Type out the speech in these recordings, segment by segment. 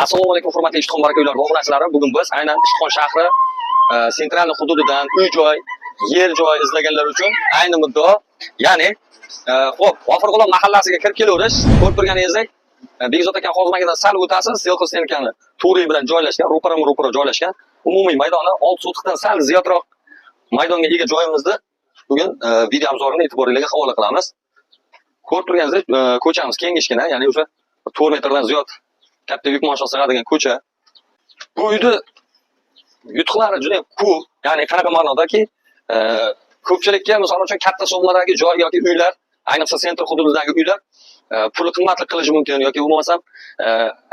Assalomu alaykum hurmatli Ishqon barakaylar va obunachilarim. Bugun biz aynan Ishqon shahri sentral hududidan uy-joy, yer-joy izlaganlar uchun ayni muddao, ya'ni xo'p, G'ofurg'ulom mahallasiga kirib kelaverish. Ko'rib turganingizdek, Begzod aka xozmagidan sal o'tasiz, Selxostenkani to'ri bilan joylashgan, ro'para joylashgan. Umumiy maydoni 6 sotixdan sal ziyodroq maydonga ega joyimizni bugun videoobzorini e'tiboringizga havola qilamiz. Ko'rib turganingizdek, ko'chamiz kengishgina, ya'ni o'sha 4 metrdan ziyod katta yuk mashina sig'adigan ko'cha. Bu uyda yutuqlari juda ham ko'p. Ya'ni qanaqa ma'nodaki, ko'pchilikka misol uchun katta so'mmadagi joy yoki uylar, ayniqsa sentr hududidagi uylar puli qimmatli qilishi mumkin yoki bo'lmasam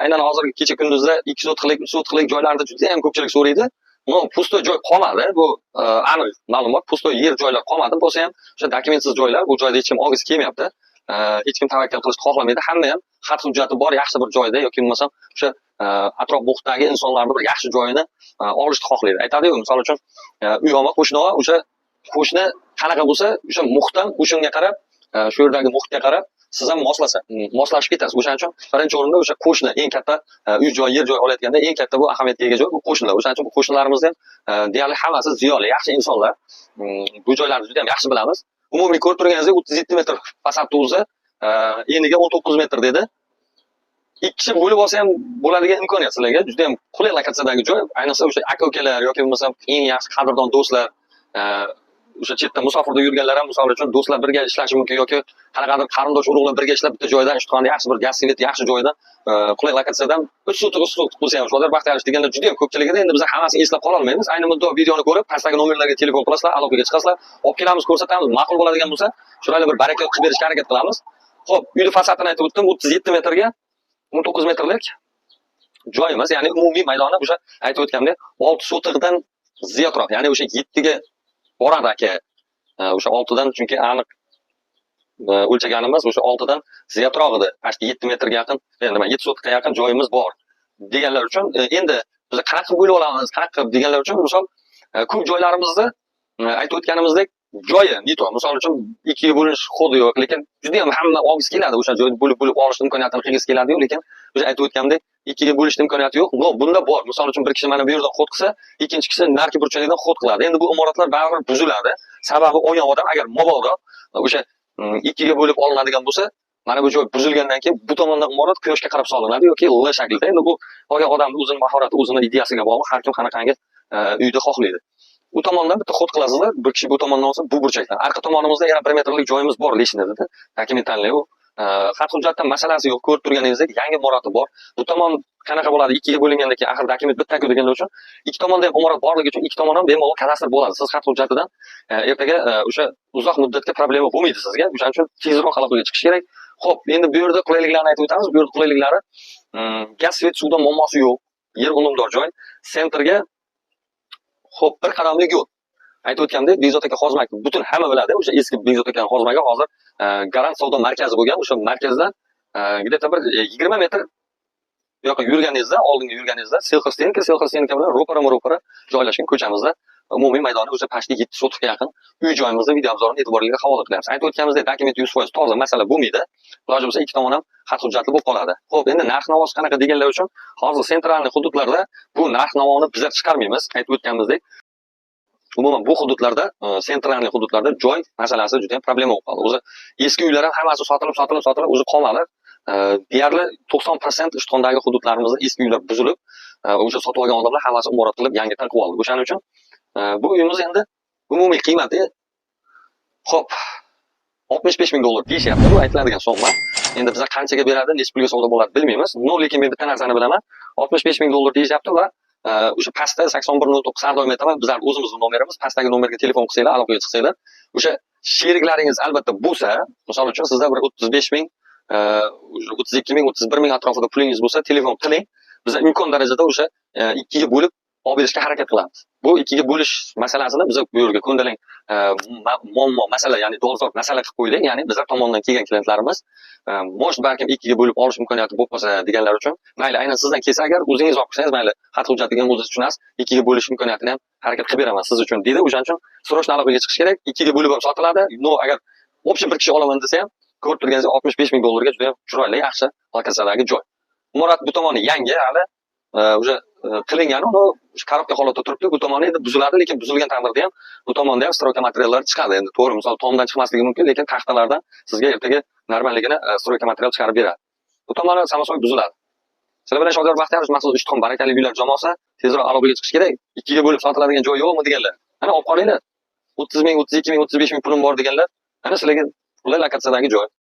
aynan hozirgi kecha kunduzda 2 sotixlik, 3 sotixlik joylarda juda ham ko'pchilik so'raydi. No, pusto joy qolmadi. Bu aniq ma'lumot. Pusto yer joylar qolmadi. Bo'lsa ham o'sha dokumentsiz joylar, bu joyda hech kim olgisi kelmayapti. Hech kim tavakkal qilishni xohlamaydi. Hamma ham xat hujjati bor yaxshi bir joyda yoki bo'lmasam o'sha atrof muhitdagi insonlarning bir yaxshi joyini olishni xohlaydi. Aytadi-ku, misol uchun uyoma qo'shnova, o'sha qo'shni qanaqa bo'lsa, o'sha muhitdan o'shunga qarab, shu yerdagi muhitga qarab siz ham moslashib ketasiz. O'shaning uchun birinchi o'rinda o'sha qo'shni eng katta uy joy, yer joy olayotganda eng katta bu ahamiyatga ega joy bu qo'shnilar. O'shaning uchun bu qo'shnilarimiz ham deyarli hammasi ziyoli, yaxshi insonlar. Bu joylarni juda ham yaxshi bilamiz. Umumiy ko'rib turganingizdek 37 metr fasad o'zi eniga 19 metr dedi. Ikki kishi bo'lib olsa ham bo'ladigan imkoniyat sizlarga. Juda ham qulay lokatsiyadagi joy. Ayniqsa o'sha aka-ukalar yoki bo'lmasam eng yaxshi qadrdon do'stlar, o'sha chetda musofirda yurganlar ham misol uchun do'stlar birga ishlashi mumkin yoki qanaqadir qarindosh urug'lar birga ishlab bitta joydan ishxonada yaxshi bir gaz svet yaxshi joydan qulay lokatsiyadan 3 sotiq bo'lsa ham Shodar Baxtiyorov deganlar juda ham ko'pchilik edi. Endi biz hammasini eslab qololmaymiz. olmaymiz. Ayni muddao videoni ko'rib, pastdagi nomerlarga telefon qilasizlar, aloqaga chiqasizlar, olib kelamiz, ko'rsatamiz. Ma'qul bo'ladigan bo'lsa, shunday bir baraka qilib berishga harakat qilamiz. Xo'p, uyning fasadini aytib o'tdim, 37 metrga 19 metrlik joyimiz, ya'ni umumiy maydoni o'sha aytib o'tgandek 6 sotiqdan ziyodroq, ya'ni o'sha 7 ga boradi aka. O'sha 6 dan chunki aniq o'lchaganimiz o'sha 6 dan ziyodroq edi. Ashti 7 metrga yaqin, nima 7 sotiqqa yaqin joyimiz bor deganlar uchun endi biz qanaqa bo'lib olamiz, qanaqa deganlar uchun misol ko'p joylarimizni aytib o'tganimizdek joyi neto, misol uchun 2 ga bo'linish xodi yo'q, lekin juda ham hamma olgisi keladi, o'sha joyni bo'lib olish imkoniyatini qilgisi keladi-yu, lekin o'sha aytib o'tgandek 2 ga bo'lishning imkoniyati yo'q. Bunda bor. Misol uchun bir kishi mana bu yerdan xod qilsa, ikkinchi kishi narki burchakdan xod qiladi. Endi bu imoratlar baribir buziladi. Sababi olgan odam agar mobodo o'sha 2 ga bo'lib olinadigan bo'lsa, mana bu joy buzilgandan keyin bu tomondan imorat quyoshga qarab solinadi yoki L shaklida. Endi bu olgan odamning o'zining mahorati, o'zining ideyasiga bog'liq. Har kim qanaqangi uyda xohlaydi. Bu tomondan bitta xod qilasizlar, bir kishi bu tomondan olsa, bu burchakdan. Arqa tomonimizda yana 1 metrlik joyimiz bor leshinada. Dokumentalli u. Xat hujjatdan masalasi yo'q. Ko'rib turganingizdek, yangi imorati bor. Bu tomon qanaqa bo'ladi? 2 ga bo'lingandan keyin axir dokument bitta-ku deganlar uchun ikki tomonda ham imorat borligi uchun ikki tomon ham bemalol kadastr bo'ladi. Siz xat hujjatidan ertaga o'sha uzoq muddatga problema bo'lmaydi sizga. O'shaning uchun tezroq aloqaga chiqish kerak. Xo'p, endi bu yerda qulayliklarni aytib o'tamiz. Bu yerda qulayliklari gaz, svet, suvdan muammosi yo'q. Yer unumdor joy. Sentrga xo'p, bir qadamlik yo'l. Aytib o'tgandek, Begzod aka xozmagi butun hamma biladi. O'sha eski Begzod akaning xozmagi hozir Garant savdo markazi bo'lgan. O'sha markazdan где-то bir 20 metr yo'q yurganingizda, oldinga yurganingizda Selxostenka bilan ro'para joylashgan ko'chamizda umumiy maydoni o'sha pastga 7 sotiqga yaqin uy joyimizni video obzorini e'tiboringizga havola qilamiz. Aytib o'tganimizdek, dokument 100% toza, masala bo'lmaydi. Iloji bo'lsa ikki tomon ham xat hujjatli bo'lib qoladi. Xo'p, endi narx-navosi qanaqa deganlar uchun hozir sentralniy hududlarda bu narx-navoni bizlar chiqarmaymiz. Aytib o'tganimizdek, umuman bu hududlarda, sentralniy hududlarda joy masalasi juda ham problema bo'lib qoldi. O'zi eski uylar ham hammasi sotilib o'zi qolmadi. Deyarli 90% Ishtondagi hududlarimizda eski uylar buzilib, o'sha sotib olgan odamlar hammasi imorat qilib yangidan qilib oldi. O'shaning uchun bu uyimiz endi umumiy qiymati xo'p $65,000 deyishyapti. Bu aytiladigan summa. Endi bizlar qanchaga beradi, necha pulga savdo bo'ladi bilmaymiz. No, lekin men bitta narsani bilaman. $65,000 deyishyapti va o'sha pastda 8109 har doim aytaman, bizlar o'zimizning nomerimiz, pastdagi nomerga telefon qilsanglar, aloqaga chiqsanglar, o'sha sheriklaringiz albatta bo'lsa, misol uchun sizda bir 35,000 32,000 31,000 atrofida pulingiz bo'lsa, telefon qiling. Biz imkon darajada o'sha 2 ga bo'lib olib berishga harakat qilamiz. Bu 2 ga bo'lish masalasini biz bu yerga ko'ndalang muammo masala, ya'ni dolzarb masala qilib qo'ydik. Ya'ni bizlar tomonidan kelgan klientlarimiz mosh balkim 2 ga bo'lib olish imkoniyati bo'lib qolsa deganlar uchun, mayli aynan sizdan kelsa agar o'zingiz olib kelsangiz, mayli xat hujjatiga o'zingiz tushunasiz, 2 ga bo'lish imkoniyatini ham harakat qilib beraman siz uchun dedi. O'shaning uchun srochna aloqaga chiqish kerak. 2 ga bo'lib ham sotiladi. No, agar общий bir kishi olaman desa ham ko'rib turganingizdek $65,000 ga juda ham chiroyli, yaxshi lokatsiyadagi joy. Imorat bu tomoni yangi, hali уже qilingan, uni korobka holatda turibdi. Bu tomoni endi buziladi, lekin buzilgan taqdirda ham bu tomonda ham stroyka materiallar chiqadi. Endi to'g'ri, misol tomdan chiqmasligi mumkin, lekin taxtalardan sizga ertaga normalligini stroyka material chiqarib beradi. Bu tomoni samosoy buziladi. Sizlar bilan Shodyor Baxtiyorov maxsus Eshitxon barakali uylar jamoasi tezroq aloqaga chiqish kerak. Ikkiga bo'lib sotiladigan joy yo'qmi deganlar. Mana olib qolinglar. 30 ming, 32 ming, 35 ming pulim bor deganlar. Mana sizlarga qulay lokatsiyadagi joy.